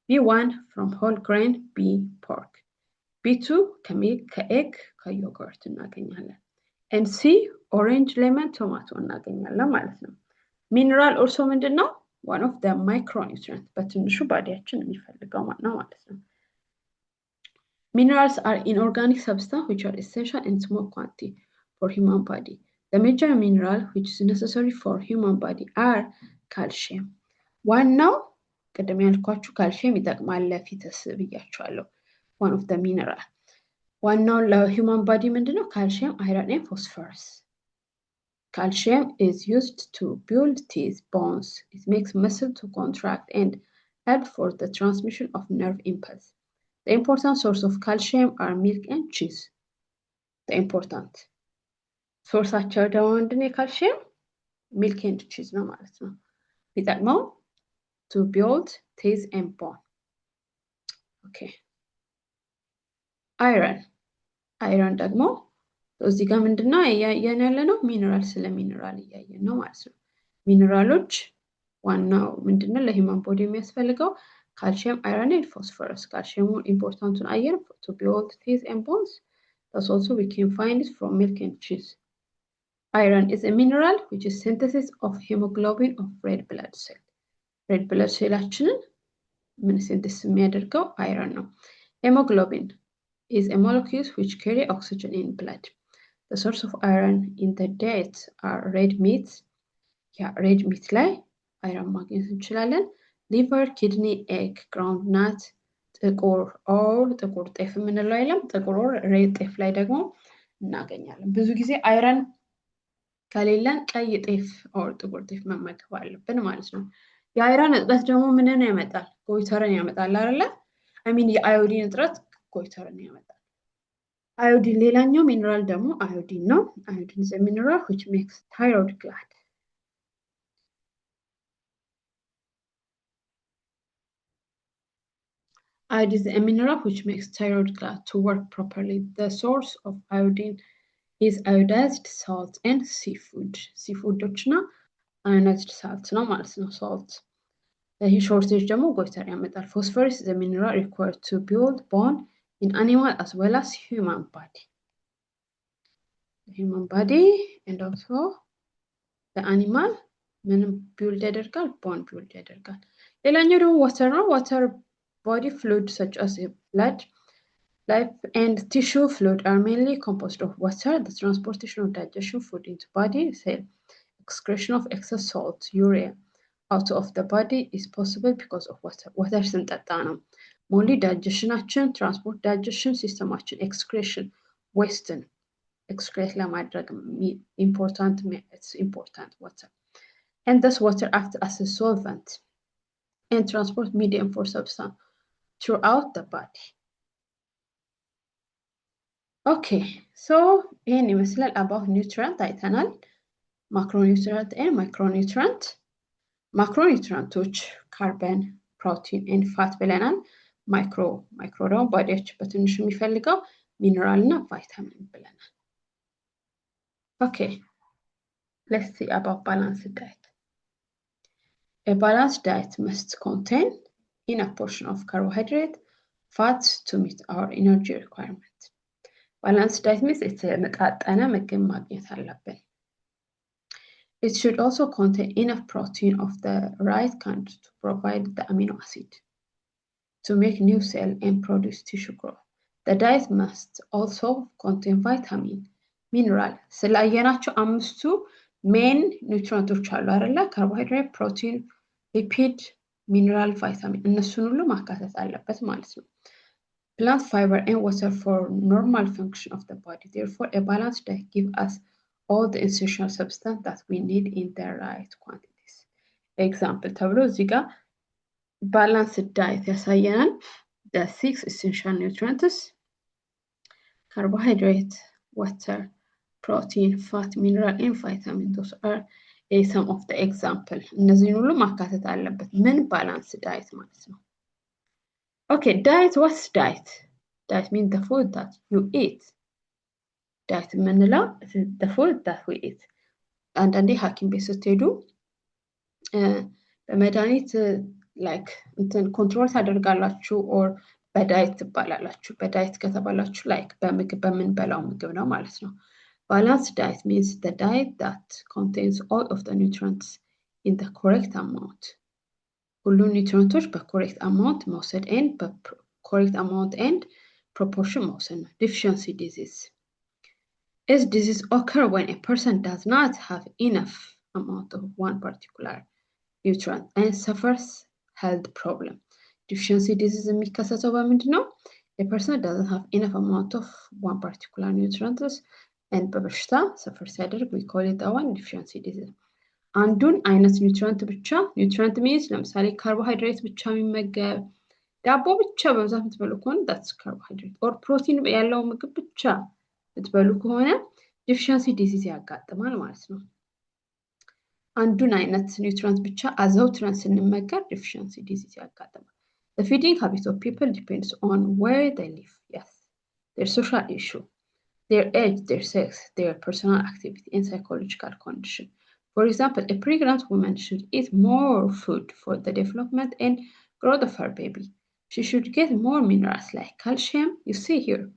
ቢ1 from whole grain, ቢ pork። ቢ2 ከሚልክ፣ ከኤግ፣ ከዮገርት እናገኛለን። and ሲ ኦሬንጅ፣ ሌመን፣ ቶማቶ እናገኛለን ማለት ነው። ሚነራል ኦልሶ ምንድነው? one of the micronutrients በትንሹ ባዲያችን የሚፈልገው ነው ማለት ነው። Minerals are inorganic substances which are essential in small quantity for human body. The major mineral which is necessary for human body are calcium. ዋናው ቅድም ያልኳችሁ ካልሲየም ይጠቅማል ለፊትስ ብያችኋለሁ። one of the mineral ዋናው ለሁማን ባዲ ምንድነው? ካልሲየም፣ አይረን and phosphorus. Calcium is used to build teeth, bones. It makes muscle to contract and help for the transmission of nerve impulse. The important source of calcium are milk and cheese. The important ሶርሳቸው ደግሞ ምንድነው? ካልሲየም ሚልክ ኤንድ ቺዝ ነው ማለት ነው። ቢጠቅመው to build teeth and bone. Okay. አይረን ደግሞ እዚህ ጋር ምንድነው እያየን ያለነው? ሚነራል ስለ ሚነራል እያየን ነው ማለት ነው። ሚነራሎች ዋናው ምንድነው ለሂውማን ቦዲ የሚያስፈልገው? ካልሲየም፣ አይረን and phosphorus. ካልሲየሙ ኢምፖርታንቱን አየር to build teeth and bones. That's also we can find it from milk and cheese. Iron is a mineral which is synthesis of hemoglobin of red blood cell. red blood cellችንን ምን ሲንተሲስ የሚያደርገው አይረን ነው። hemoglobin is a molecules which carry oxygen in blood. The source of iron in the diet are red meat. Yeah, red meat ላይ አይረን ማግኘት እንችላለን። liver, kidney, egg, groundnut, ጥቁር ጤፍ የምንለው የለም ጥቁር ሬድ ጤፍ ላይ ደግሞ እናገኛለን። ብዙ ጊዜ አይረን ከሌለን ቀይ ጤፍ ኦር ጥቁር ጤፍ መመገብ አለብን ማለት ነው። የአይረን እጥረት ደግሞ ምንን ያመጣል? ጎይተርን ያመጣል አይደለ? የአዮዲን እጥረት ጎይተርን ያመጣል። አዮዲን ሌላኛው ሚነራል ደግሞ አዮዲን ነው። አዮዲን is a mineral which makes thyroid gland. Iodine is a mineral which makes thyroid gland to work properly. The source of iodine is iodized salt and seafood. Seafoodዎችና ionized salt ነው ማለት ነው። salt ይህ ሾርቴጅ ደግሞ ጎይተር ያመጣል። phosphorus is a mineral required to build bone in animal as well as human body. The human body and also the animal ምንም build ያደርጋል bone build ያደርጋል። ሌላኛው ደግሞ water ነው። water body fluid such as blood, life and tissue fluid are mainly composed of water. The transportation of digestion food into body cell, excretion of excess salt, urea out of the body is possible because of water. Water ስንጠጣ ነው ሞሊ ዳይጀሽናችን ትራንስፖርት ዳይጀሽን ሲስተማችን ኤክስክሬሽን ዌስትን ኤክስክሬት ለማድረግ important water. And thus water acts as a solvent and transport medium for substance throughout the body. Okay, so ይህን ይመስላል about nutrient አይተናል። macronutrient and micronutrient. macronutrients ካርበን ፕሮቲን and fat ብለናል። ማይክሮ ደግሞ ባዲያችን በትንሹ የሚፈልገው ሚነራል እና ቫይታሚን ብለናል። Okay, let's see about balanced diet. A balanced diet must contain enough portion of carbohydrate, fats to meet our energy requirement. Balanced diet means የተመጣጠነ ምግብ ማግኘት አለብን። It should also contain enough protein of the right kind to provide the amino acid to make new cell and produce tissue growth. The diet must also contain vitamin, mineral. ስላየናቸው አምስቱ ሜን ኒውትሪየንቶች አሉ አይደለ? ካርቦሃይድሬት፣ ፕሮቲን፣ ሊፒድ፣ ሚነራል፣ ቫይታሚን እነሱን ሁሉ ማካተት አለበት ማለት ነው። Plant fiber and water for normal function of the body. Therefore, a balanced diet gives us all the essential substance that we need in the right quantities. Example ተብሎ እዚህ ጋር balanced diet ያሳየናል። The 6 essential nutrients: carbohydrate, water, protein, fat, mineral, and vitamin. Those are some of the example. እነዚህን ሁሉ ማካተት አለበት ምን balanced diet ማለት ነው። Okay, diet. What's diet? Diet means the food that you eat. Diet የምንለው the food that we eat. አንዳንዴ ሐኪም ቤት ስትሄዱ በመድኃኒት like እንትን ኮንትሮል ታደርጋላችሁ or በዳይት ትባላላችሁ። በዳይት ከተባላችሁ like በምግብ በምንበላው ምግብ ነው ማለት ነው። Balanced diet means the diet that contains all of the nutrients in the correct amount. ሁሉ ኒውትሪየንቶች በኮሬክት አማውንት መውሰድ and በኮሬክት አማውንት and proportion መውሰድ ነው። Deficiency disease is disease occur when a person does not have enough amount of one particular nutrient and suffers health problem. Deficiency disease የሚከሰተው በምንድን ነው? A person doesn't have enough amount of one particular nutrients and በበሽታ suffer ሲያደርግ we call it one deficiency disease. አንዱን አይነት ኒውትሪየንት ብቻ ኒውትሪየንት means ለምሳሌ ካርቦሃይድሬት ብቻ የሚመገብ ዳቦ ብቻ በብዛት የምትበሉ ከሆነ that's carbohydrate or ፕሮቲን ያለው ምግብ ብቻ የምትበሉ ከሆነ deficiency disease ያጋጥማል ማለት ነው። አንዱን አይነት ኒውትሪየንት ብቻ አዘውትረን ስንመገብ deficiency disease ያጋጥማል። The feeding habit of people depends on where they live. Yes, their social issue, their age, their sex, their personal activity and psychological condition. For example, a pregnant woman should eat more food for the development and growth of her baby. She should get more minerals like calcium. You see here.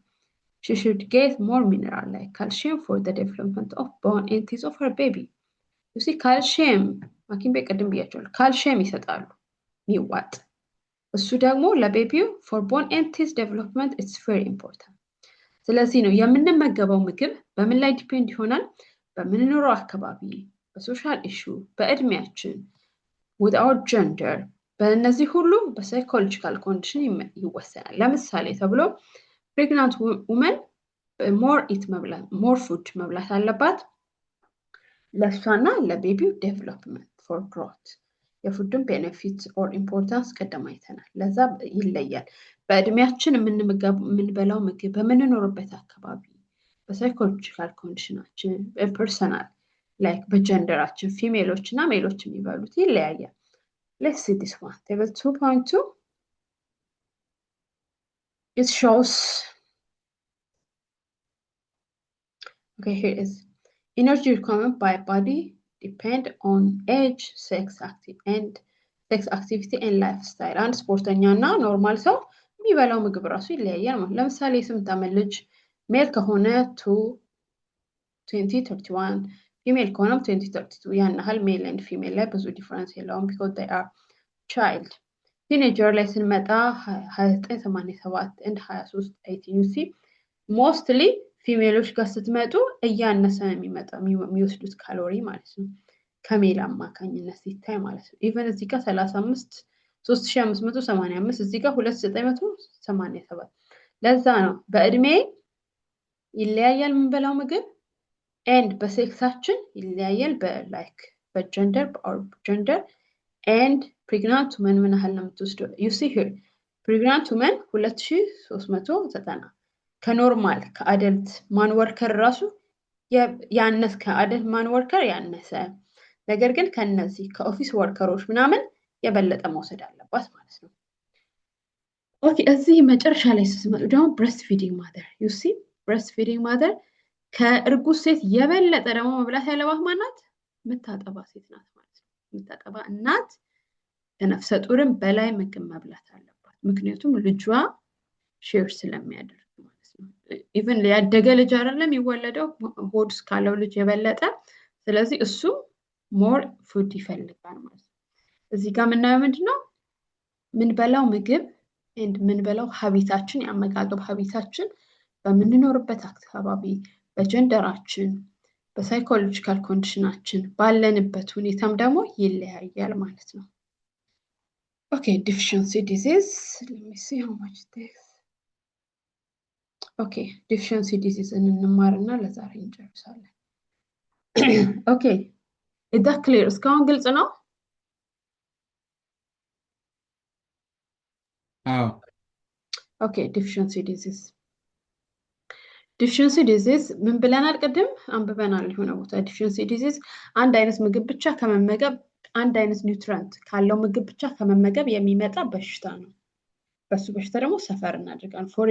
She should get more mineral like calcium for the development of bone and teeth of her baby. You see, calcium. calcium ይሰጣሉ ሚዋጥ እሱ ደግሞ ለቤቢው for bone and teeth development it's very important. ስለዚህ ነው የምንመገበው ምግብ በምን ላይ ዲፔንድ ይሆናል? በምንኖረው አካባቢ፣ በሶሻል ኢሹ፣ በእድሜያችን፣ with our gender፣ በእነዚህ ሁሉ በሳይኮሎጂካል ኮንዲሽን ይወሰናል። ለምሳሌ ተብሎ ፕሬግናንት ውመን ሞር ፉድ መብላት አለባት ለእሷና ለቤቢው ዴቨሎፕመንት ፎር ግሮት። የፉድን ቤኔፊት ኦር ኢምፖርታንስ ቀደም አይተናል። ለዛ ይለያል። በእድሜያችን የምንበላው ምግብ፣ በምንኖርበት አካባቢ፣ በሳይኮሎጂካል ኮንዲሽናችን፣ በፐርሰናል ላይክ በጀንደራችን ፊሜሎች እና ሜሎች የሚበሉት ይለያያል። Let's see this one. Table 2.2. It shows. Okay, here is energy requirement by body depend on age, sex activity and lifestyle. አንድ ስፖርተኛ እና ኖርማል ሰው የሚበላው ምግብ ራሱ ይለያያል ማለት። ለምሳሌ የስምንት ዓመት ልጅ ሜል ከሆነ 2031 ፊሜል ከሆነም 2032 ያን ያህል ሜል ኤንድ ፊሜል ላይ ብዙ ዲፈረንስ የለውም because they are child። ቲኔጀር ላይ ስንመጣ 2987 and 2380 you see mostly ፊሜሎች ጋር ስትመጡ እያነሰ ነው የሚመጣው የሚወስዱት ካሎሪ ማለት ነው ከሜል አማካኝነት ሲታይ ማለት ነው። ኢቨን እዚህ ጋር 3585 እዚህ ጋር 2987። ለዛ ነው በእድሜ ይለያያል የምንበላው ምግብ ኤንድ በሴክሳችን ይለያያል በላይክ በጀንደር ጀንደር ኤንድ ፕሬግናንት ውመን ምን ያህል ነው የምትወስደው? you see here ፕሬግናንት ውመን 2390 ከኖርማል ከአደልት ማን ወርከር ራሱ ያነሰ ከአደልት ማን ወርከር ያነሰ ነገር ግን ከነዚህ ከኦፊስ ወርከሮች ምናምን የበለጠ መውሰድ አለባት ማለት ነው። ኦኬ እዚህ መጨረሻ ላይ ስትመጡ ደግሞ breast feeding mother you see breast feeding mother ከእርጉዝ ሴት የበለጠ ደግሞ መብላት ያለባት ማናት? የምታጠባ ሴት ናት ማለት ነው። የምታጠባ እናት ከነፍሰ ጡርም በላይ ምግብ መብላት አለባት። ምክንያቱም ልጇ ሼር ስለሚያደርግ ማለት ነው። ኢቭን ያደገ ልጅ አይደለም ይወለደው ሆድ ካለው ልጅ የበለጠ ስለዚህ እሱ ሞር ፉድ ይፈልጋል ማለት ነው። እዚህ ጋር የምናየው ምንድነው? ምንበላው ምግብ ኤንድ ምንበላው ሀቢታችን ያመጋገብ ሀቢታችን በምንኖርበት አካባቢ በጀንደራችን በሳይኮሎጂካል ኮንዲሽናችን ባለንበት ሁኔታም ደግሞ ይለያያል ማለት ነው። ኦኬ deficiency disease let me see how much this ኦኬ deficiency disease እንማርና ለዛሬ እንጨርሳለን። ኦኬ is that clear? እስካሁን ግልጽ ነው? አዎ ኦኬ deficiency disease deficiency disease ምን ብለናል? ቅድም አንብበናል የሆነ ቦታ deficiency disease አንድ አይነት ምግብ ብቻ ከመመገብ አንድ አይነት ኒውትሪየንት ካለው ምግብ ብቻ ከመመገብ የሚመጣ በሽታ ነው። በሱ በሽታ ደግሞ ሰፈር እናደርጋለን። for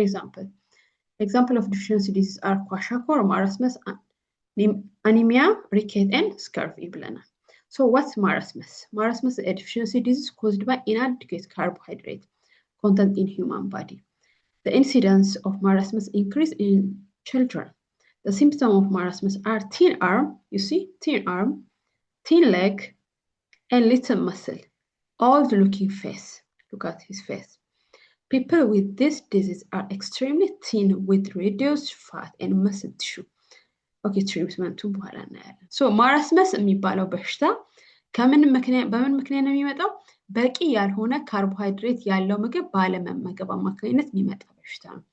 example of deficiency disease are kwashiorkor, marasmus, anemia, rickets and scurvy ብለናል። so what's marasmus? Marasmus is a deficiency disease caused by inadequate carbohydrate content in human body. The incidence of marasmus increase in children. The symptoms of marasmus are thin arm, you see, thin arm, thin leg, and little muscle, old-looking face. Look at his face. People with this disease are extremely thin with reduced fat and muscle tissue. Okay, treatment በኋላ እናያለን። so marasmus የሚባለው በሽታ በምን ምክንያት ነው የሚመጣው? በቂ ያልሆነ ካርቦሃይድሬት ያለው ምግብ ባለመመገብ አማካኝነት የሚመጣ በሽታ ነው።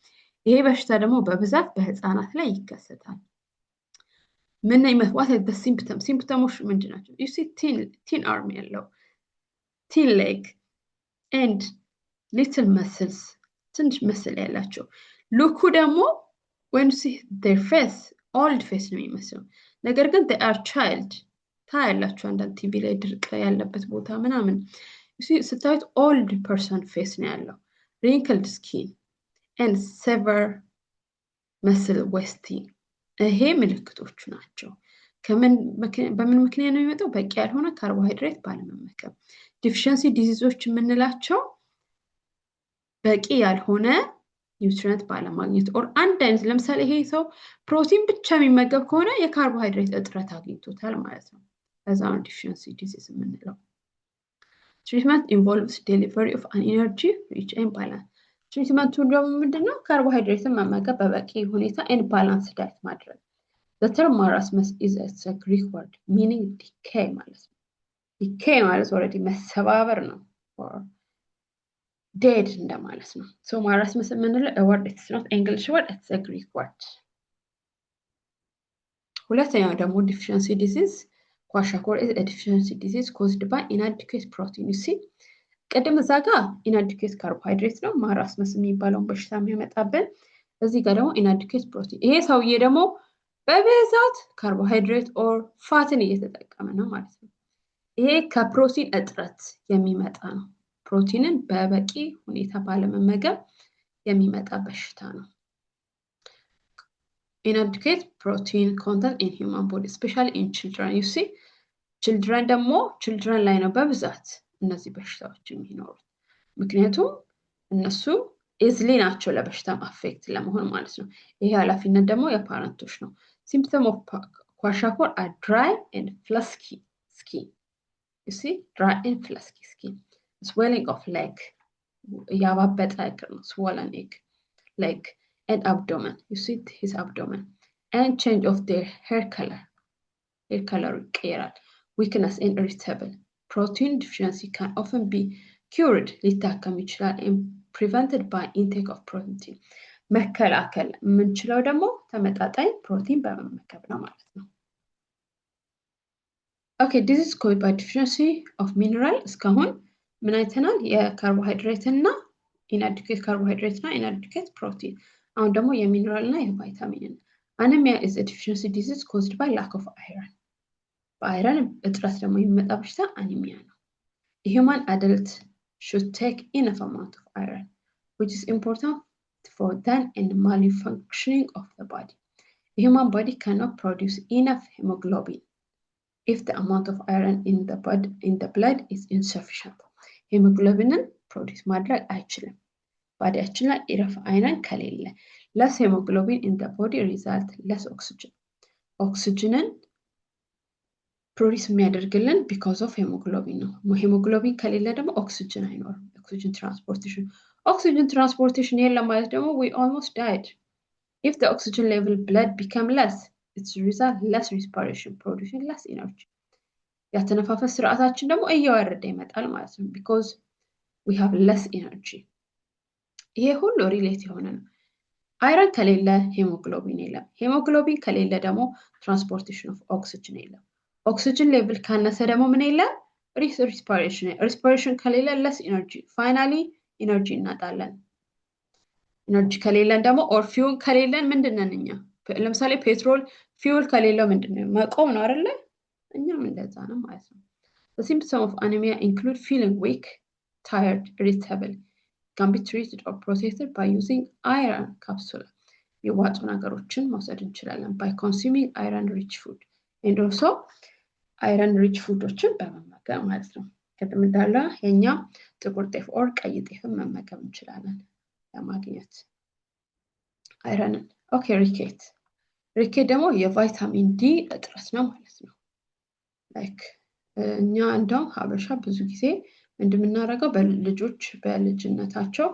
ይሄ በሽታ ደግሞ በብዛት በህፃናት ላይ ይከሰታል። ምን what are the symptoms? symptoms ምንድናቸው? you see thin arm ያለው thin leg and little muscles ትንሽ መስል ያላቸው ሉኩ ደግሞ when you see their face old face ነው የሚመስለው ነገር ግን they are child ታያላችሁ አንዳንድ ቲቪ ላይ ድርቅ ያለበት ቦታ ምናምን you see ስታዩት old person face ነው ያለው wrinkled skin and severe muscle wasting ይሄ ምልክቶቹ ናቸው። በምን ምክንያት ነው የሚመጣው? በቂ ያልሆነ ካርቦሃይድሬት ባለመመገብ። ዲፊሸንሲ ዲዚዞች የምንላቸው በቂ ያልሆነ ኒውትሪየንት ባለማግኘት ኦር አንድ አይነት ለምሳሌ ይሄ ሰው ፕሮቲን ብቻ የሚመገብ ከሆነ የካርቦሃይድሬት እጥረት አግኝቶታል ማለት ነው። ለዛ ነው ዲፊሸንሲ ዲዚዝ የምንለው። Treatment involves delivery of an energy rich and balanced. ትሪትመንቱ ደግሞ ምንድነው? ካርቦሃይድሬትን መመገብ በበቂ ሁኔታ ኤንድ ባላንስ ዳይት ማድረግ። The term marasmus is a Greek word meaning decay ማለት ነው። decay ማለት already መሰባበር ነው or dead እንደማለት ነው። so marasmus የምንለው a word, it's not English word, it's a Greek word። ሁለተኛው ደግሞ deficiency disease kwashiorkor is a deficiency disease caused by inadequate protein. you see ቀደም እዛ ጋር inadequate carbohydrate ነው ማራስመስ የሚባለውን በሽታ የሚያመጣብን። እዚህ ጋር ደግሞ inadequate protein። ይሄ ሰውዬ ደግሞ በብዛት ካርቦሃይድሬት ኦር ፋትን እየተጠቀመ ነው ማለት ነው። ይሄ ከፕሮቲን እጥረት የሚመጣ ነው። ፕሮቲንን በበቂ ሁኔታ ባለመመገብ የሚመጣ በሽታ ነው። inadequate protein content in human body especially in children. you see children ደግሞ children ላይ ነው በብዛት እነዚህ በሽታዎች የሚኖሩት። ምክንያቱም እነሱ ኢዝሊ ናቸው ለበሽታ አፌክት ለመሆን ማለት ነው። ይሄ ኃላፊነት ደግሞ የፓረንቶች ነው። symptom of kwashiorkor are dry and flaky skin. you see dry and flaky skin, swelling of leg ያባበጠ እግር ነው swollen leg and abdomen. you see his abdomen and change of their hair color ይቀየራል። weakness and irritable. protein deficiency can often be cured ሊታከም ይችላል and prevented by intake of protein. መከላከል የምንችለው ደግሞ ተመጣጣኝ ፕሮቲን በመመገብ ነው ማለት ነው። okay this is caused by deficiency of mineral። እስካሁን ምን አይተናል? የካርቦሃይድሬት እና inadequate carbohydrate እና inadequate protein። አሁን ደግሞ የሚነራል እና የቫይታሚን። anemia is a deficiency disease caused by lack of iron። በአይረን እጥረት ደግሞ የሚመጣ በሽታ አኒሚያ ነው። a human adult should take enough amount of iron which is important for then and malfunctioning of the body. The human body cannot produce enough hemoglobin if the amount of iron in the blood is insufficient. hemoglobinin produce ማድረግ አይችልም ባዲያችን ላይ enough iron ከሌለ። less hemoglobin in the body result less oxygen. oxygenin produce የሚያደርግልን because of hemoglobin ነው። hemoglobin ከሌለ ደግሞ oxygen አይኖርም። oxygen transportation የለም ማለት ደግሞ we almost died. if the oxygen level blood become less it result less respiration producing less energy. ያተነፋፈስ ስርዓታችን ደግሞ እየወረደ ይመጣል ማለት ነው because we have less energy። ይሄ ሁሉ ሪሌት የሆነ ነው። አይረን ከሌለ ሄሞግሎቢን የለም። ሄሞግሎቢን ከሌለ ደግሞ ትራንስፖርቴሽን ኦፍ ኦክሲጅን የለም። ኦክሲጅን ሌቭል ካነሰ ደግሞ ምን የለም? ሪስፒሬሽን ከሌለ ለስ ኢነርጂ ፋይናሊ ኢነርጂ እናጣለን። ኢነርጂ ከሌለን ደግሞ ኦር ፊውል ከሌለን ምንድነን እኛ? ለምሳሌ ፔትሮል ፊውል ከሌለው ምንድነው? መቆም ነው አይደለ? እኛም እንደዛ ነው ማለት ነው። The symptoms of anemia include feeling weak, tired, irritable. Can be treated or protected by using iron capsule. የዋጡ ነገሮችን መውሰድ እንችላለን by consuming iron rich food and also iron rich foodዎችን በመመገብ ማለት ነው። ቅድም እንዳለ የኛ ጥቁር ጤፍ ኦር ቀይ ጤፍን መመገብ እንችላለን ለማግኘት አይረንን። ኦኬ ሪኬት ደግሞ የቫይታሚን ዲ እጥረት ነው ማለት ነው። ላይክ እኛ እንደው ሀበሻ ብዙ ጊዜ እንደምናረጋው በልጆች በልጅነታቸው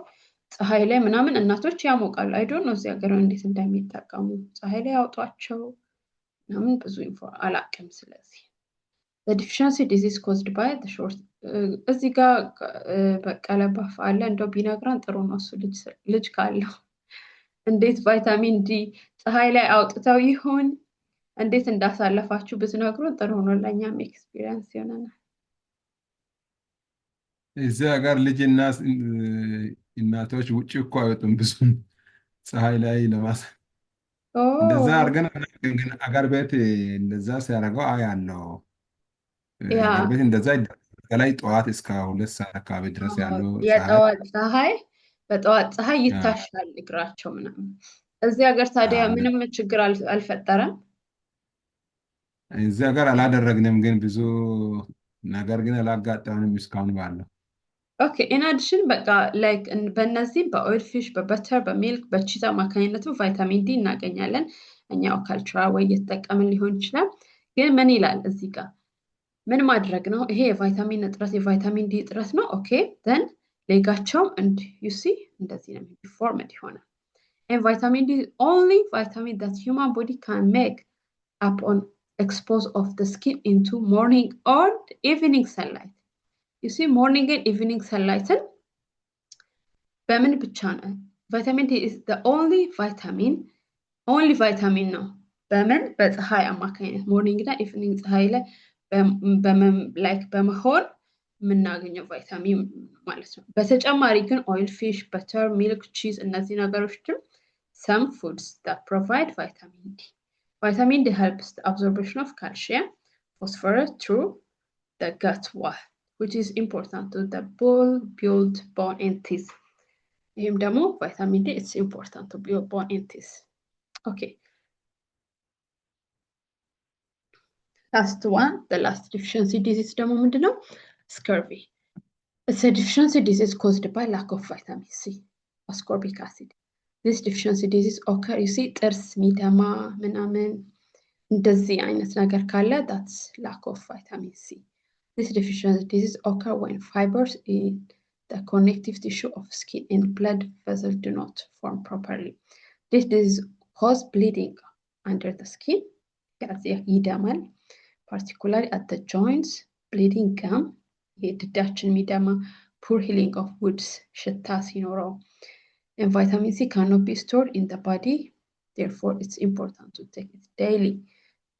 ፀሐይ ላይ ምናምን እናቶች ያሞቃሉ። አይ ዶንት ኖ እዚህ ሀገር እንዴት እንደሚጠቀሙ ፀሐይ ላይ ያውጧቸው ምናምን ብዙ ኢንፎ አላቅም። ስለዚህ the deficiency disease caused by the short እዚህ ጋር በቀለ ባፍ አለ እንደው ቢነግራን ጥሩ ነው። እሱ ልጅ ካለው እንዴት ቫይታሚን ዲ ፀሐይ ላይ አውጥተው ይሆን እንዴት እንዳሳለፋችሁ ብትነግሩን ጥሩ ነው። ለኛም ኤክስፒሪየንስ ይሆነናል። እዚህ ሀገር ልጅና እናቶች ውጪ እኮ አይወጡም ብዙ ፀሐይ ላይ ለማስ እንደዛ አድርገን ግን አገር ቤት እንደዛ ሲያደርገው አያለው። አገር ቤት እንደዛ ከላይ ጠዋት እስከ 2 ሰዓት አካባቢ ድረስ ያለው የጠዋት ፀሐይ በጠዋት ፀሐይ ይታሻል እግራቸው ምናምን። እዚህ ሀገር ታዲያ ምንም ችግር አልፈጠረም። እዚህ ሀገር አላደረግንም ግን ብዙ ነገር ግን አላጋጠመንም እስካሁን ባለው። ኦኬ ኢን አዲሽን በቃ ላይክ በእነዚህ በኦይል ፊሽ በበተር በሚልክ በቺዝ አማካኝነቱ ቫይታሚን ዲ እናገኛለን። እኛው ካልቸራ ወይ እየተጠቀምን ሊሆን ይችላል። ግን ምን ይላል እዚህ ጋር ምን ማድረግ ነው? ይሄ የቫይታሚን እጥረት የቫይታሚን ዲ እጥረት ነው። ኦኬ ዘን ሌጋቸው and you see እንደዚህ ነው deformed ይሆናል and vitamin D is only vitamin that human body can make upon expose of the skin into morning or evening sunlight you see morning and evening sunlight በምን ብቻ ነው vitamin D is the only vitamin ነው በምን በፀሐይ አማካኝነት ሞርኒንግ እና ኢቭኒንግ ፀሐይ ላይ ላይክ በመሆን የምናገኘው ቫይታሚን ማለት ነው በተጨማሪ ግን ኦይል ፊሽ በተር ሚልክ ቺዝ እነዚህ ነገሮችም some foods that provide vitamin D vitamin D helps the absorption of calcium phosphorus through the gut wall which is important to the build bone and teeth ይህም ደግሞ vitamin D it's important to build bone and teeth okay the last deficiency disease ደግሞ ምንድነው scurvy it's a deficiency disease caused by lack of vitamin C ascorbic acid this deficiency disease occur you see ጥርስ ሚደማ ምናምን እንደዚህ አይነት ነገር ካለ that's lack of vitamin C this deficiency disease occur when fibers in the connective tissue of skin and blood vessels do not form properly this disease cause bleeding under the skin ይደማል particularly at the joints bleeding gum የድዳችን ሚደማ poor healing of wounds ሽታ ሲኖረው and vitamin C cannot be stored in the body therefore it's important to take it daily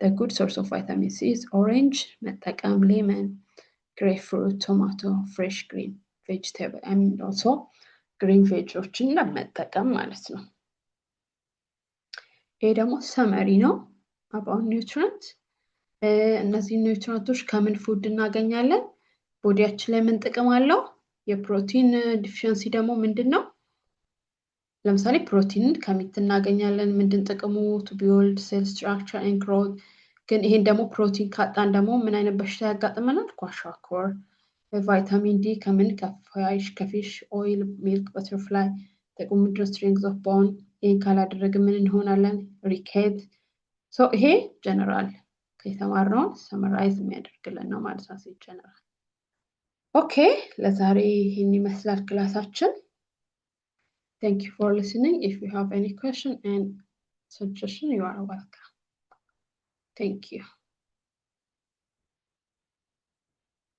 the good source of vitamin C is orange መጠቀም lemon grapefruit tomato fresh green vegetable and also green veggiesዎችን ለመጠቀም ማለት ነው ይሄ ደግሞ ሰመሪ ነው about nutrients እነዚህ ኒውትሪንቶች ከምን ፉድ እናገኛለን ቦዲያችን ላይ ምን ጥቅም አለው የፕሮቲን ዲፊሸንሲ ደግሞ ምንድነው ለምሳሌ ፕሮቲን ከሚት እናገኛለን ምንድን ጥቅሙ to build cell structure and growth ግን ይሄን ደግሞ ፕሮቲን ካጣን ደግሞ ምን አይነት በሽታ ያጋጥመናል ኳሻኮር ቫይታሚን ዲ ከምን ከፊሽ ኦይል ሚልክ በተርፍላይ ጥቅሙ strength of bone ይሄን ካላደረገ ምን እንሆናለን ሪኬት so ይሄ ጀነራል ከተማርነው ሰመራይዝ የሚያደርግልን ነው ማለት ነው ጀነራል ኦኬ ለዛሬ ይሄን ይመስላል ክላሳችን thank you for listening if you have any question and suggestion you are welcome thank you